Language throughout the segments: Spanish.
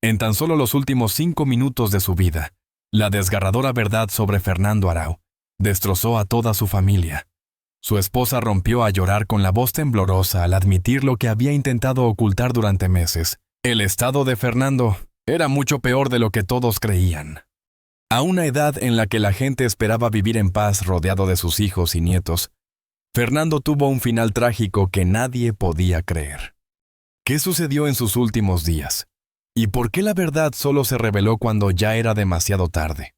En tan solo los últimos 5 minutos de su vida, la desgarradora verdad sobre Fernando Arau destrozó a toda su familia. Su esposa rompió a llorar con la voz temblorosa al admitir lo que había intentado ocultar durante meses. El estado de Fernando era mucho peor de lo que todos creían. A una edad en la que la gente esperaba vivir en paz rodeado de sus hijos y nietos, Fernando tuvo un final trágico que nadie podía creer. ¿Qué sucedió en sus últimos días? ¿Y por qué la verdad solo se reveló cuando ya era demasiado tarde?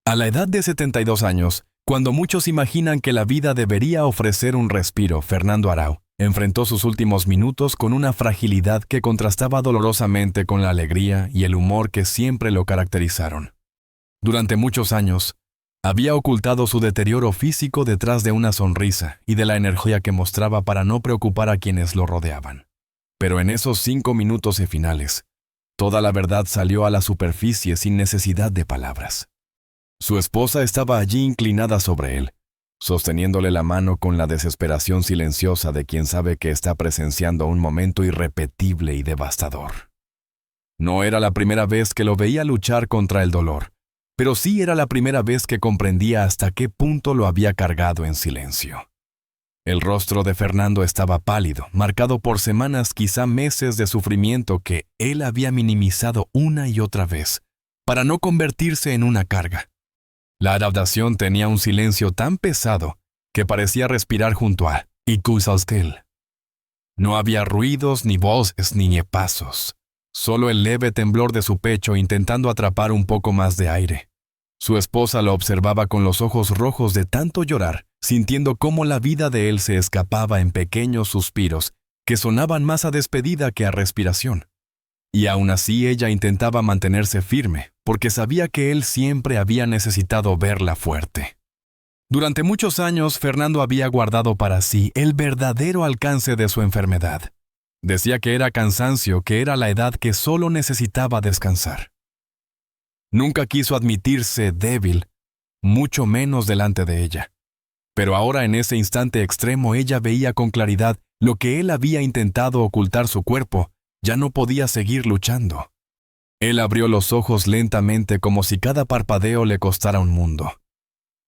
A la edad de 72 años, cuando muchos imaginan que la vida debería ofrecer un respiro, Fernando Arau enfrentó sus últimos minutos con una fragilidad que contrastaba dolorosamente con la alegría y el humor que siempre lo caracterizaron. Durante muchos años, había ocultado su deterioro físico detrás de una sonrisa y de la energía que mostraba para no preocupar a quienes lo rodeaban. Pero en esos 5 minutos finales, toda la verdad salió a la superficie sin necesidad de palabras. Su esposa estaba allí inclinada sobre él, sosteniéndole la mano con la desesperación silenciosa de quien sabe que está presenciando un momento irrepetible y devastador. No era la primera vez que lo veía luchar contra el dolor, pero sí era la primera vez que comprendía hasta qué punto lo había cargado en silencio. El rostro de Fernando estaba pálido, marcado por semanas, quizá meses de sufrimiento que él había minimizado una y otra vez, para no convertirse en una carga. La adaptación tenía un silencio tan pesado que parecía respirar junto a Ikusalskel. No había ruidos, ni voces, ni pasos, solo el leve temblor de su pecho intentando atrapar un poco más de aire. Su esposa lo observaba con los ojos rojos de tanto llorar, sintiendo cómo la vida de él se escapaba en pequeños suspiros que sonaban más a despedida que a respiración. Y aún así ella intentaba mantenerse firme, porque sabía que él siempre había necesitado verla fuerte. Durante muchos años, Fernando había guardado para sí el verdadero alcance de su enfermedad. Decía que era cansancio, que era la edad que solo necesitaba descansar. Nunca quiso admitirse débil, mucho menos delante de ella. Pero ahora en ese instante extremo ella veía con claridad lo que él había intentado ocultar su cuerpo. Ya no podía seguir luchando. Él abrió los ojos lentamente como si cada parpadeo le costara un mundo.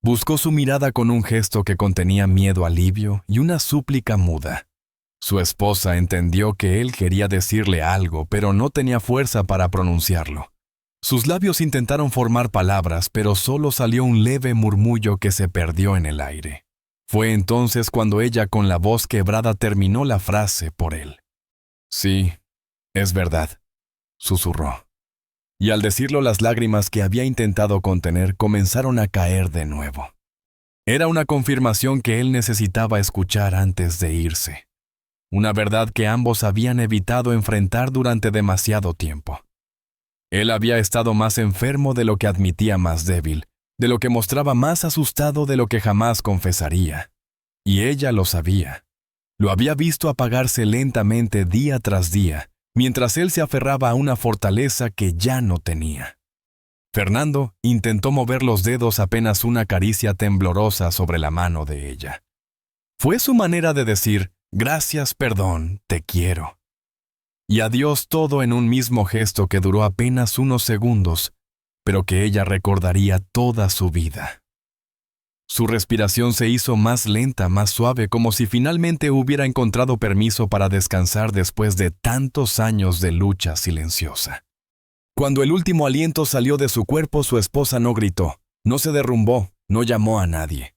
Buscó su mirada con un gesto que contenía miedo, alivio y una súplica muda. Su esposa entendió que él quería decirle algo, pero no tenía fuerza para pronunciarlo. Sus labios intentaron formar palabras, pero solo salió un leve murmullo que se perdió en el aire. Fue entonces cuando ella con la voz quebrada terminó la frase por él. Sí. Es verdad, susurró. Y al decirlo las lágrimas que había intentado contener comenzaron a caer de nuevo. Era una confirmación que él necesitaba escuchar antes de irse. Una verdad que ambos habían evitado enfrentar durante demasiado tiempo. Él había estado más enfermo de lo que admitía, más débil, de lo que mostraba más asustado de lo que jamás confesaría. Y ella lo sabía. Lo había visto apagarse lentamente día tras día, mientras él se aferraba a una fortaleza que ya no tenía. Fernando intentó mover los dedos apenas una caricia temblorosa sobre la mano de ella. Fue su manera de decir, gracias, perdón, te quiero. Y adiós todo en un mismo gesto que duró apenas unos segundos, pero que ella recordaría toda su vida. Su respiración se hizo más lenta, más suave, como si finalmente hubiera encontrado permiso para descansar después de tantos años de lucha silenciosa. Cuando el último aliento salió de su cuerpo, su esposa no gritó, no se derrumbó, no llamó a nadie.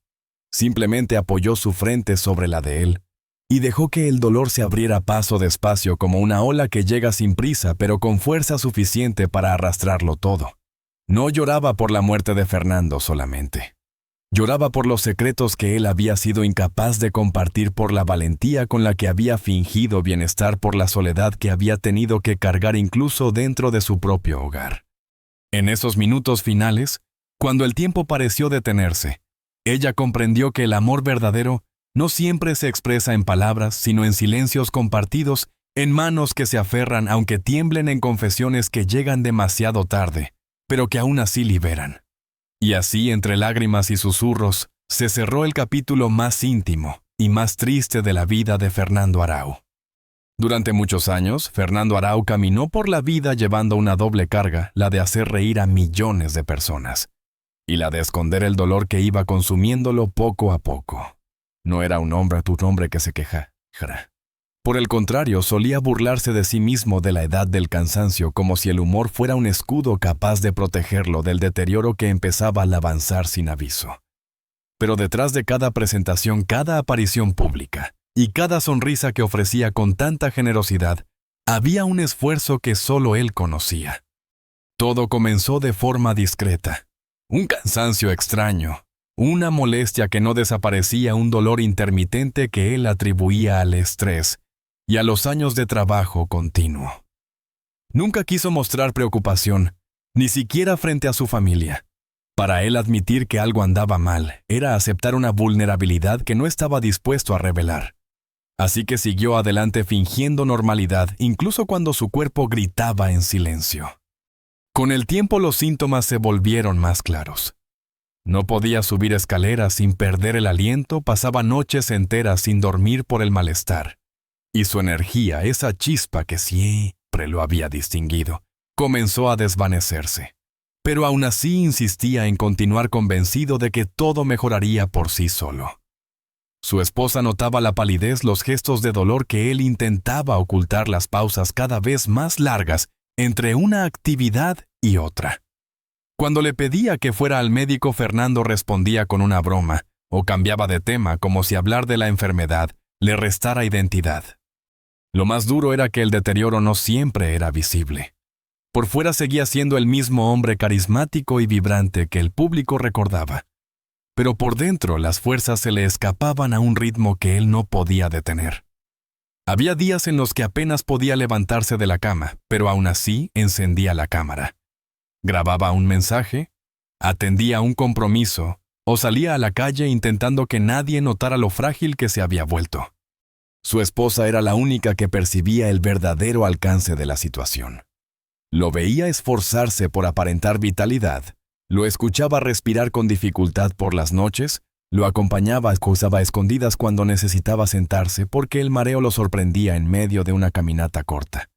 Simplemente apoyó su frente sobre la de él y dejó que el dolor se abriera paso despacio como una ola que llega sin prisa, pero con fuerza suficiente para arrastrarlo todo. No lloraba por la muerte de Fernando solamente. Lloraba por los secretos que él había sido incapaz de compartir, por la valentía con la que había fingido bienestar, por la soledad que había tenido que cargar incluso dentro de su propio hogar. En esos minutos finales, cuando el tiempo pareció detenerse, ella comprendió que el amor verdadero no siempre se expresa en palabras, sino en silencios compartidos, en manos que se aferran aunque tiemblen, en confesiones que llegan demasiado tarde, pero que aún así liberan. Y así, entre lágrimas y susurros, se cerró el capítulo más íntimo y más triste de la vida de Fernando Arau. Durante muchos años, Fernando Arau caminó por la vida llevando una doble carga, la de hacer reír a millones de personas, y la de esconder el dolor que iba consumiéndolo poco a poco. No era un hombre que se quejara. Por el contrario, solía burlarse de sí mismo de la edad del cansancio, como si el humor fuera un escudo capaz de protegerlo del deterioro que empezaba al avanzar sin aviso. Pero detrás de cada presentación, cada aparición pública y cada sonrisa que ofrecía con tanta generosidad, había un esfuerzo que solo él conocía. Todo comenzó de forma discreta. Un cansancio extraño, una molestia que no desaparecía, un dolor intermitente que él atribuía al estrés y a los años de trabajo continuo. Nunca quiso mostrar preocupación, ni siquiera frente a su familia. Para él admitir que algo andaba mal era aceptar una vulnerabilidad que no estaba dispuesto a revelar. Así que siguió adelante fingiendo normalidad, incluso cuando su cuerpo gritaba en silencio. Con el tiempo los síntomas se volvieron más claros. No podía subir escaleras sin perder el aliento, pasaba noches enteras sin dormir por el malestar. Y su energía, esa chispa que siempre lo había distinguido, comenzó a desvanecerse. Pero aún así insistía en continuar convencido de que todo mejoraría por sí solo. Su esposa notaba la palidez, los gestos de dolor que él intentaba ocultar, las pausas cada vez más largas entre una actividad y otra. Cuando le pedía que fuera al médico, Fernando respondía con una broma o cambiaba de tema como si hablar de la enfermedad le restara identidad. Lo más duro era que el deterioro no siempre era visible. Por fuera seguía siendo el mismo hombre carismático y vibrante que el público recordaba. Pero por dentro las fuerzas se le escapaban a un ritmo que él no podía detener. Había días en los que apenas podía levantarse de la cama, pero aún así encendía la cámara. Grababa un mensaje, atendía un compromiso o salía a la calle intentando que nadie notara lo frágil que se había vuelto. Su esposa era la única que percibía el verdadero alcance de la situación. Lo veía esforzarse por aparentar vitalidad, lo escuchaba respirar con dificultad por las noches, lo acompañaba a escondidas cuando necesitaba sentarse porque el mareo lo sorprendía en medio de una caminata corta.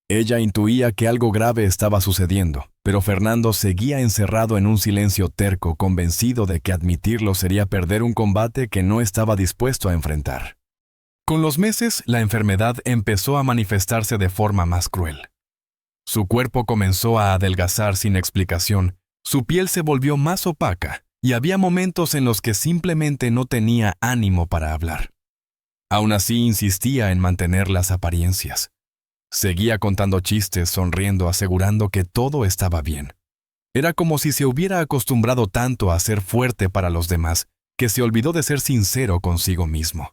Ella intuía que algo grave estaba sucediendo, pero Fernando seguía encerrado en un silencio terco, convencido de que admitirlo sería perder un combate que no estaba dispuesto a enfrentar. Con los meses, la enfermedad empezó a manifestarse de forma más cruel. Su cuerpo comenzó a adelgazar sin explicación, su piel se volvió más opaca y había momentos en los que simplemente no tenía ánimo para hablar. Aún así insistía en mantener las apariencias. Seguía contando chistes, sonriendo, asegurando que todo estaba bien. Era como si se hubiera acostumbrado tanto a ser fuerte para los demás, que se olvidó de ser sincero consigo mismo.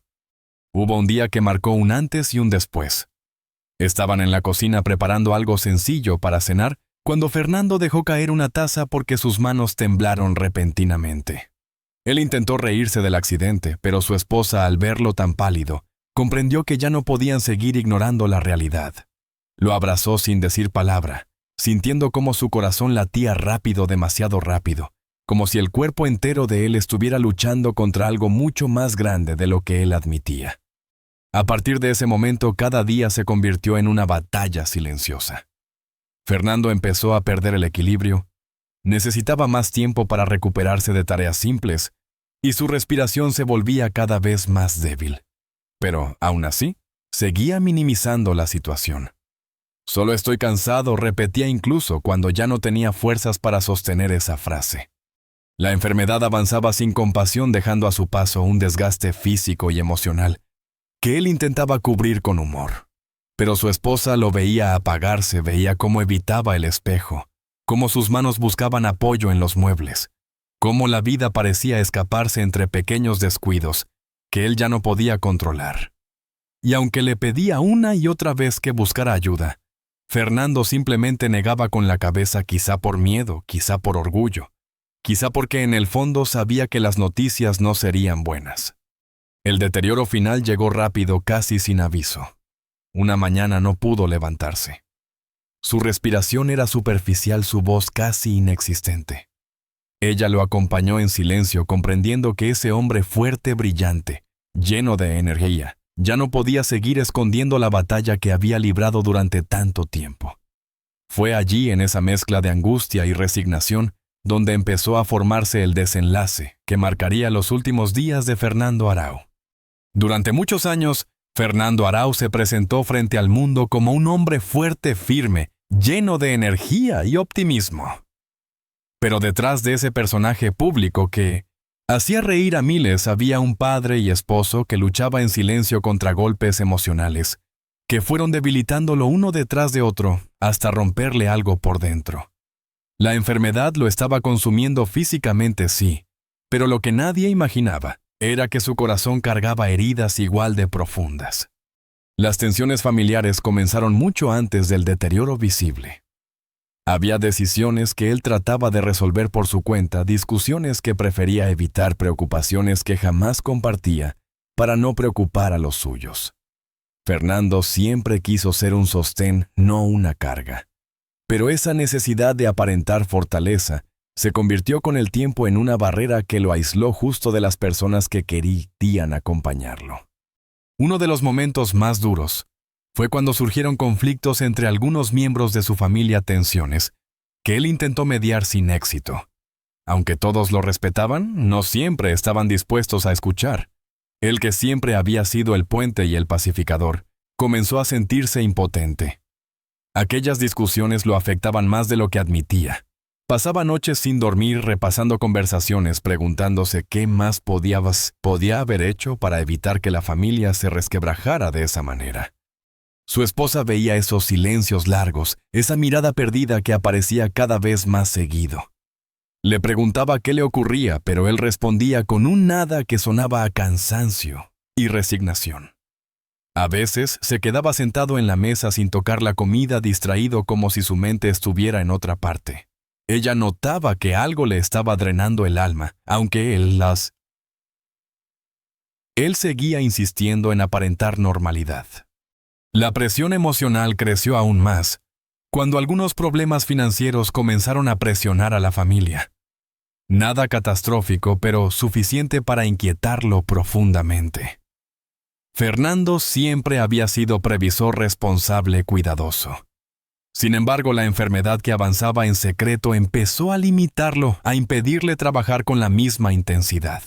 Hubo un día que marcó un antes y un después. Estaban en la cocina preparando algo sencillo para cenar, cuando Fernando dejó caer una taza porque sus manos temblaron repentinamente. Él intentó reírse del accidente, pero su esposa, al verlo tan pálido, comprendió que ya no podían seguir ignorando la realidad. Lo abrazó sin decir palabra, sintiendo cómo su corazón latía rápido, demasiado rápido, como si el cuerpo entero de él estuviera luchando contra algo mucho más grande de lo que él admitía. A partir de ese momento, cada día se convirtió en una batalla silenciosa. Fernando empezó a perder el equilibrio, necesitaba más tiempo para recuperarse de tareas simples, y su respiración se volvía cada vez más débil. Pero, aún así, seguía minimizando la situación. «Solo estoy cansado», repetía incluso cuando ya no tenía fuerzas para sostener esa frase. La enfermedad avanzaba sin compasión, dejando a su paso un desgaste físico y emocional, que él intentaba cubrir con humor. Pero su esposa lo veía apagarse, veía cómo evitaba el espejo, cómo sus manos buscaban apoyo en los muebles, cómo la vida parecía escaparse entre pequeños descuidos que él ya no podía controlar. Y aunque le pedía una y otra vez que buscara ayuda, Fernando simplemente negaba con la cabeza, quizá por miedo, quizá por orgullo, quizá porque en el fondo sabía que las noticias no serían buenas. El deterioro final llegó rápido, casi sin aviso. Una mañana no pudo levantarse. Su respiración era superficial, su voz casi inexistente. Ella lo acompañó en silencio, comprendiendo que ese hombre fuerte, brillante, lleno de energía, Ya no podía seguir escondiendo la batalla que había librado durante tanto tiempo. Fue allí, en esa mezcla de angustia y resignación, donde empezó a formarse el desenlace que marcaría los últimos días de Fernando Arau. Durante muchos años, Fernando Arau se presentó frente al mundo como un hombre fuerte, firme, lleno de energía y optimismo. Pero detrás de ese personaje público que hacía reír a miles había un padre y esposo que luchaba en silencio contra golpes emocionales, que fueron debilitándolo uno detrás de otro hasta romperle algo por dentro. La enfermedad lo estaba consumiendo físicamente, sí, pero lo que nadie imaginaba era que su corazón cargaba heridas igual de profundas. Las tensiones familiares comenzaron mucho antes del deterioro visible. Había decisiones que él trataba de resolver por su cuenta, discusiones que prefería evitar, preocupaciones que jamás compartía para no preocupar a los suyos. Fernando siempre quiso ser un sostén, no una carga. Pero esa necesidad de aparentar fortaleza se convirtió con el tiempo en una barrera que lo aisló justo de las personas que querían acompañarlo. Uno de los momentos más duros fue cuando surgieron conflictos entre algunos miembros de su familia, tensiones que él intentó mediar sin éxito. Aunque todos lo respetaban, no siempre estaban dispuestos a escuchar. Él, que siempre había sido el puente y el pacificador, comenzó a sentirse impotente. Aquellas discusiones lo afectaban más de lo que admitía. Pasaba noches sin dormir repasando conversaciones, preguntándose qué más podía haber hecho para evitar que la familia se resquebrajara de esa manera. Su esposa veía esos silencios largos, esa mirada perdida que aparecía cada vez más seguido. Le preguntaba qué le ocurría, pero él respondía con un nada que sonaba a cansancio y resignación. A veces se quedaba sentado en la mesa sin tocar la comida, distraído como si su mente estuviera en otra parte. Ella notaba que algo le estaba drenando el alma, aunque Él seguía insistiendo en aparentar normalidad. La presión emocional creció aún más cuando algunos problemas financieros comenzaron a presionar a la familia. Nada catastrófico, pero suficiente para inquietarlo profundamente. Fernando siempre había sido previsor responsable, cuidadoso. Sin embargo, la enfermedad que avanzaba en secreto empezó a limitarlo, a impedirle trabajar con la misma intensidad.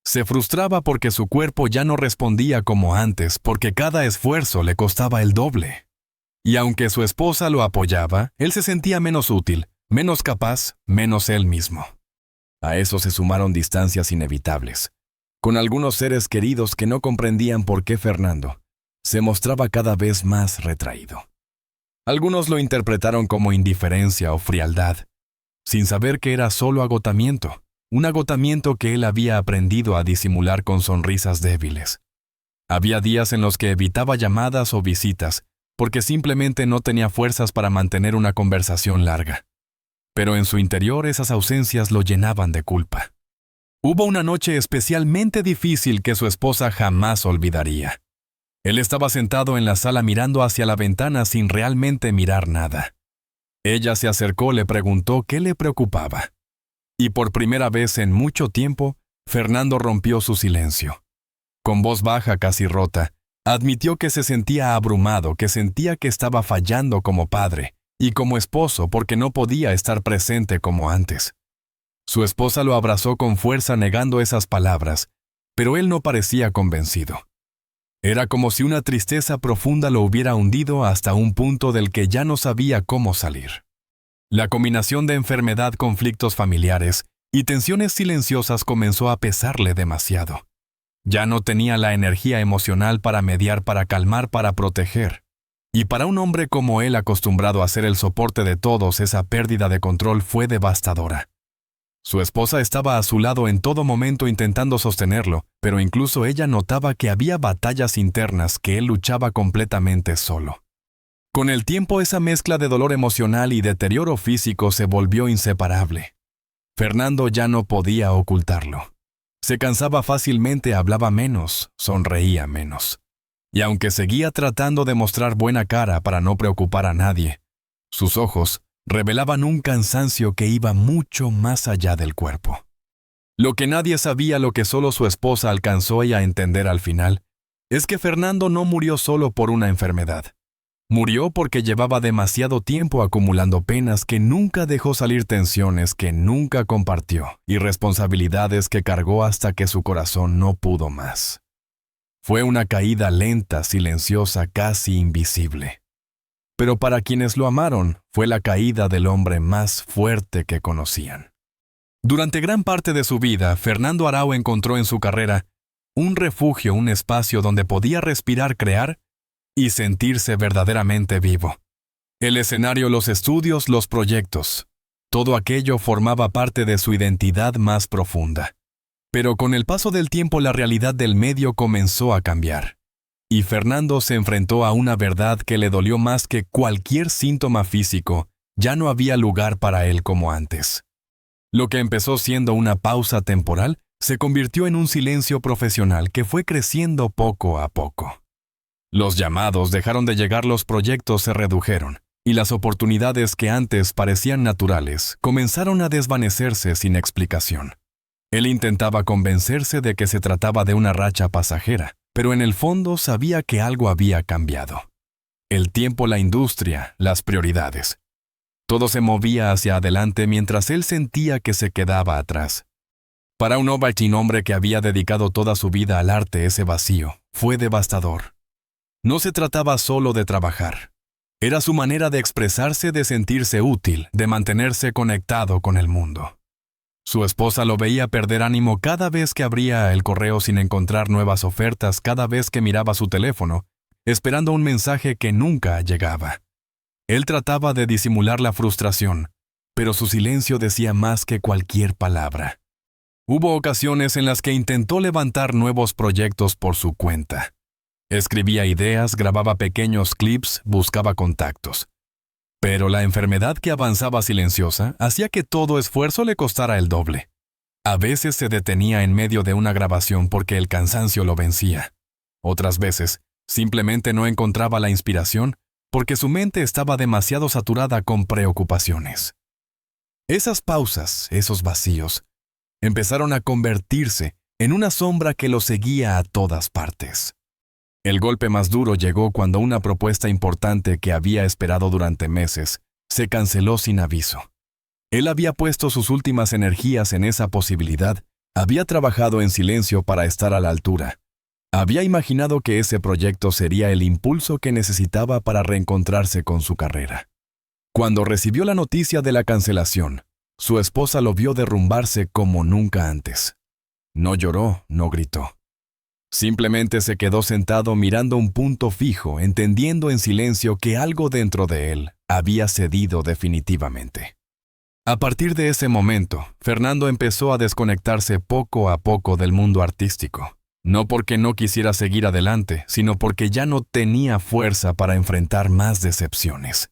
Se frustraba porque su cuerpo ya no respondía como antes, porque cada esfuerzo le costaba el doble. Y aunque su esposa lo apoyaba, él se sentía menos útil, menos capaz, menos él mismo. A eso se sumaron distancias inevitables, con algunos seres queridos que no comprendían por qué Fernando se mostraba cada vez más retraído. Algunos lo interpretaron como indiferencia o frialdad, sin saber que era solo agotamiento, un agotamiento que él había aprendido a disimular con sonrisas débiles. Había días en los que evitaba llamadas o visitas, porque simplemente no tenía fuerzas para mantener una conversación larga. Pero en su interior esas ausencias lo llenaban de culpa. Hubo una noche especialmente difícil que su esposa jamás olvidaría. Él estaba sentado en la sala mirando hacia la ventana sin realmente mirar nada. Ella se acercó, le preguntó qué le preocupaba. Y por primera vez en mucho tiempo, Fernando rompió su silencio. Con voz baja, casi rota, admitió que se sentía abrumado, que sentía que estaba fallando como padre y como esposo porque no podía estar presente como antes. Su esposa lo abrazó con fuerza negando esas palabras, pero él no parecía convencido. Era como si una tristeza profunda lo hubiera hundido hasta un punto del que ya no sabía cómo salir. La combinación de enfermedad, conflictos familiares y tensiones silenciosas comenzó a pesarle demasiado. Ya no tenía la energía emocional para mediar, para calmar, para proteger. Y para un hombre como él, acostumbrado a ser el soporte de todos, esa pérdida de control fue devastadora. Su esposa estaba a su lado en todo momento intentando sostenerlo, pero incluso ella notaba que había batallas internas que él luchaba completamente solo. Con el tiempo, esa mezcla de dolor emocional y deterioro físico se volvió inseparable. Fernando ya no podía ocultarlo. Se cansaba fácilmente, hablaba menos, sonreía menos. Y aunque seguía tratando de mostrar buena cara para no preocupar a nadie, sus ojos revelaban un cansancio que iba mucho más allá del cuerpo. Lo que nadie sabía, lo que solo su esposa alcanzó a entender al final, es que Fernando no murió solo por una enfermedad. Murió porque llevaba demasiado tiempo acumulando penas que nunca dejó salir, tensiones que nunca compartió y responsabilidades que cargó hasta que su corazón no pudo más. Fue una caída lenta, silenciosa, casi invisible. Pero para quienes lo amaron, fue la caída del hombre más fuerte que conocían. Durante gran parte de su vida, Fernando Arau encontró en su carrera un refugio, un espacio donde podía respirar, crear y sentirse verdaderamente vivo. El escenario, los estudios, los proyectos, todo aquello formaba parte de su identidad más profunda. Pero con el paso del tiempo la realidad del medio comenzó a cambiar. Y Fernando se enfrentó a una verdad que le dolió más que cualquier síntoma físico. Ya no había lugar para él como antes. Lo que empezó siendo una pausa temporal se convirtió en un silencio profesional que fue creciendo poco a poco. Los llamados dejaron de llegar, los proyectos se redujeron, y las oportunidades que antes parecían naturales comenzaron a desvanecerse sin explicación. Él intentaba convencerse de que se trataba de una racha pasajera, pero en el fondo sabía que algo había cambiado. El tiempo, la industria, las prioridades. Todo se movía hacia adelante mientras él sentía que se quedaba atrás. Para un hombre que había dedicado toda su vida al arte, ese vacío fue devastador. No se trataba solo de trabajar. Era su manera de expresarse, de sentirse útil, de mantenerse conectado con el mundo. Su esposa lo veía perder ánimo cada vez que abría el correo sin encontrar nuevas ofertas, cada vez que miraba su teléfono, esperando un mensaje que nunca llegaba. Él trataba de disimular la frustración, pero su silencio decía más que cualquier palabra. Hubo ocasiones en las que intentó levantar nuevos proyectos por su cuenta. Escribía ideas, grababa pequeños clips, buscaba contactos. Pero la enfermedad que avanzaba silenciosa hacía que todo esfuerzo le costara el doble. A veces se detenía en medio de una grabación porque el cansancio lo vencía. Otras veces, simplemente no encontraba la inspiración porque su mente estaba demasiado saturada con preocupaciones. Esas pausas, esos vacíos, empezaron a convertirse en una sombra que lo seguía a todas partes. El golpe más duro llegó cuando una propuesta importante que había esperado durante meses se canceló sin aviso. Él había puesto sus últimas energías en esa posibilidad, había trabajado en silencio para estar a la altura. Había imaginado que ese proyecto sería el impulso que necesitaba para reencontrarse con su carrera. Cuando recibió la noticia de la cancelación, su esposa lo vio derrumbarse como nunca antes. No lloró, no gritó. Simplemente se quedó sentado mirando un punto fijo, entendiendo en silencio que algo dentro de él había cedido definitivamente. A partir de ese momento, Fernando empezó a desconectarse poco a poco del mundo artístico. No porque no quisiera seguir adelante, sino porque ya no tenía fuerza para enfrentar más decepciones.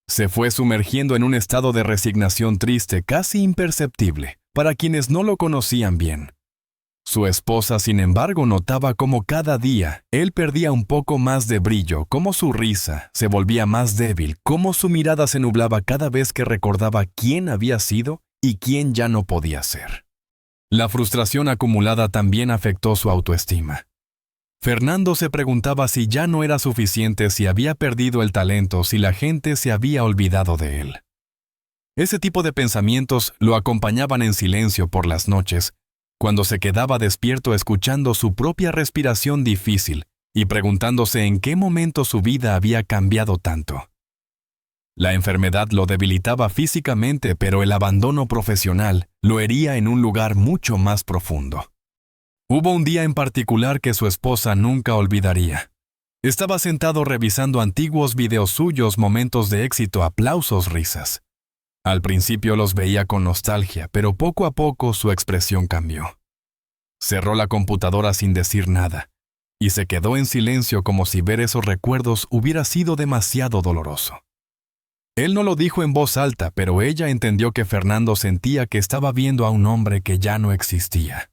Se fue sumergiendo en un estado de resignación triste, casi imperceptible, para quienes no lo conocían bien. Su esposa, sin embargo, notaba cómo cada día él perdía un poco más de brillo, cómo su risa se volvía más débil, cómo su mirada se nublaba cada vez que recordaba quién había sido y quién ya no podía ser. La frustración acumulada también afectó su autoestima. Fernando se preguntaba si ya no era suficiente, si había perdido el talento, si la gente se había olvidado de él. Ese tipo de pensamientos lo acompañaban en silencio por las noches, cuando se quedaba despierto escuchando su propia respiración difícil y preguntándose en qué momento su vida había cambiado tanto. La enfermedad lo debilitaba físicamente, pero el abandono profesional lo hería en un lugar mucho más profundo. Hubo un día en particular que su esposa nunca olvidaría. Estaba sentado revisando antiguos videos suyos, momentos de éxito, aplausos, risas. Al principio los veía con nostalgia, pero poco a poco su expresión cambió. Cerró la computadora sin decir nada, y se quedó en silencio como si ver esos recuerdos hubiera sido demasiado doloroso. Él no lo dijo en voz alta, pero ella entendió que Fernando sentía que estaba viendo a un hombre que ya no existía.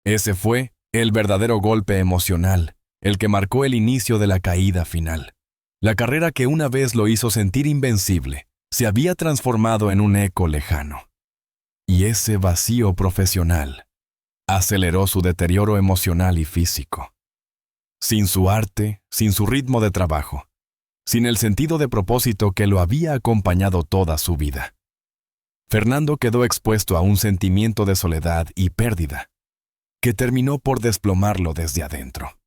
Ese fue el verdadero golpe emocional, el que marcó el inicio de la caída final. La carrera que una vez lo hizo sentir invencible se había transformado en un eco lejano. Y ese vacío profesional aceleró su deterioro emocional y físico. sin su arte, sin su ritmo de trabajo, sin el sentido de propósito que lo había acompañado toda su vida. Fernando quedó expuesto a un sentimiento de soledad y pérdida, que terminó por desplomarlo desde adentro.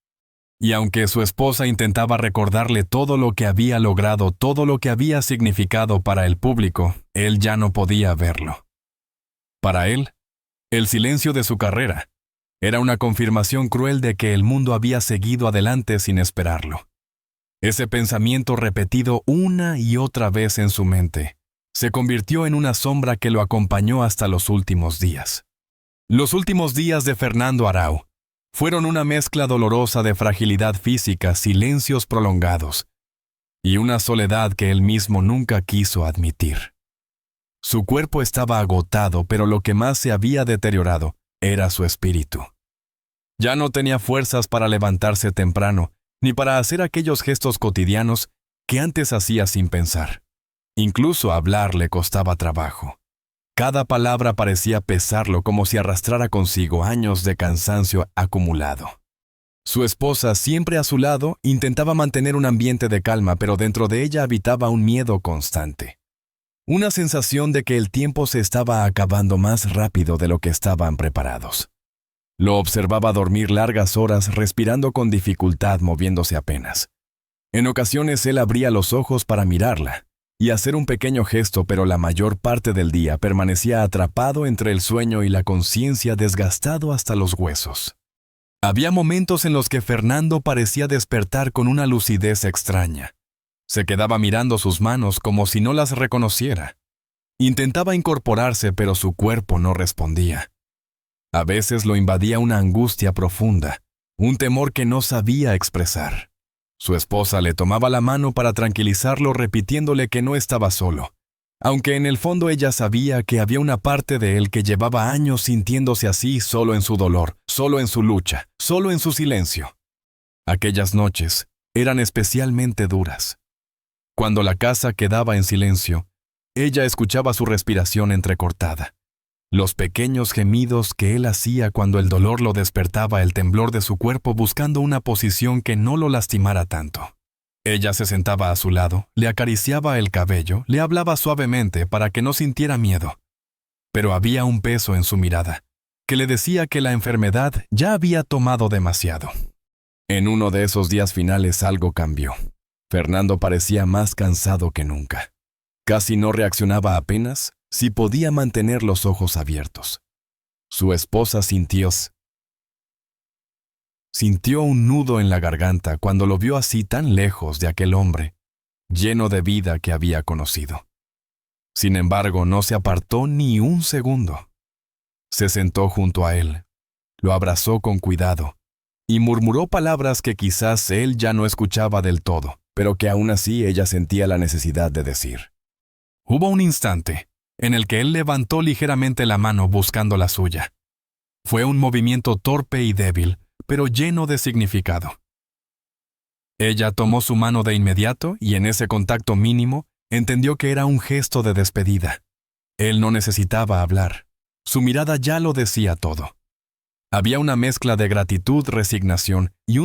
Y aunque su esposa intentaba recordarle todo lo que había logrado, todo lo que había significado para el público, él ya no podía verlo. Para él, el silencio de su carrera era una confirmación cruel de que el mundo había seguido adelante sin esperarlo. Ese pensamiento repetido una y otra vez en su mente se convirtió en una sombra que lo acompañó hasta los últimos días. Los últimos días de Fernando Arau fueron una mezcla dolorosa de fragilidad física, silencios prolongados y una soledad que él mismo nunca quiso admitir. Su cuerpo estaba agotado, pero lo que más se había deteriorado era su espíritu. Ya no tenía fuerzas para levantarse temprano, ni para hacer aquellos gestos cotidianos que antes hacía sin pensar. Incluso hablar le costaba trabajo. Cada palabra parecía pesarlo como si arrastrara consigo años de cansancio acumulado. Su esposa, siempre a su lado, intentaba mantener un ambiente de calma, pero dentro de ella habitaba un miedo constante. Una sensación de que el tiempo se estaba acabando más rápido de lo que estaban preparados. Lo observaba dormir largas horas, respirando con dificultad, moviéndose apenas. En ocasiones él abría los ojos para mirarla y hacer un pequeño gesto, pero la mayor parte del día permanecía atrapado entre el sueño y la conciencia, desgastado hasta los huesos. Había momentos en los que Fernando parecía despertar con una lucidez extraña. Se quedaba mirando sus manos como si no las reconociera. Intentaba incorporarse, pero su cuerpo no respondía. A veces lo invadía una angustia profunda, un temor que no sabía expresar. Su esposa le tomaba la mano para tranquilizarlo, repitiéndole que no estaba solo, aunque en el fondo ella sabía que había una parte de él que llevaba años sintiéndose así, solo en su dolor, solo en su lucha, solo en su silencio. Aquellas noches eran especialmente duras. Cuando la casa quedaba en silencio, ella escuchaba su respiración entrecortada, los pequeños gemidos que él hacía cuando el dolor lo despertaba, el temblor de su cuerpo buscando una posición que no lo lastimara tanto. Ella se sentaba a su lado, le acariciaba el cabello, le hablaba suavemente para que no sintiera miedo. Pero había un peso en su mirada, que le decía que la enfermedad ya había tomado demasiado. En uno de esos días finales algo cambió. Fernando parecía más cansado que nunca. Casi no reaccionaba apenas si podía mantener los ojos abiertos. Su esposa sintió un nudo en la garganta cuando lo vio así tan lejos de aquel hombre, lleno de vida que había conocido. Sin embargo, no se apartó ni un segundo. Se sentó junto a él, lo abrazó con cuidado y murmuró palabras que quizás él ya no escuchaba del todo, pero que aún así ella sentía la necesidad de decir. Hubo un instante en el que él levantó ligeramente la mano buscando la suya. Fue un movimiento torpe y débil, pero lleno de significado. Ella tomó su mano de inmediato y en ese contacto mínimo entendió que era un gesto de despedida. Él no necesitaba hablar. Su mirada ya lo decía todo. Había una mezcla de gratitud, resignación y un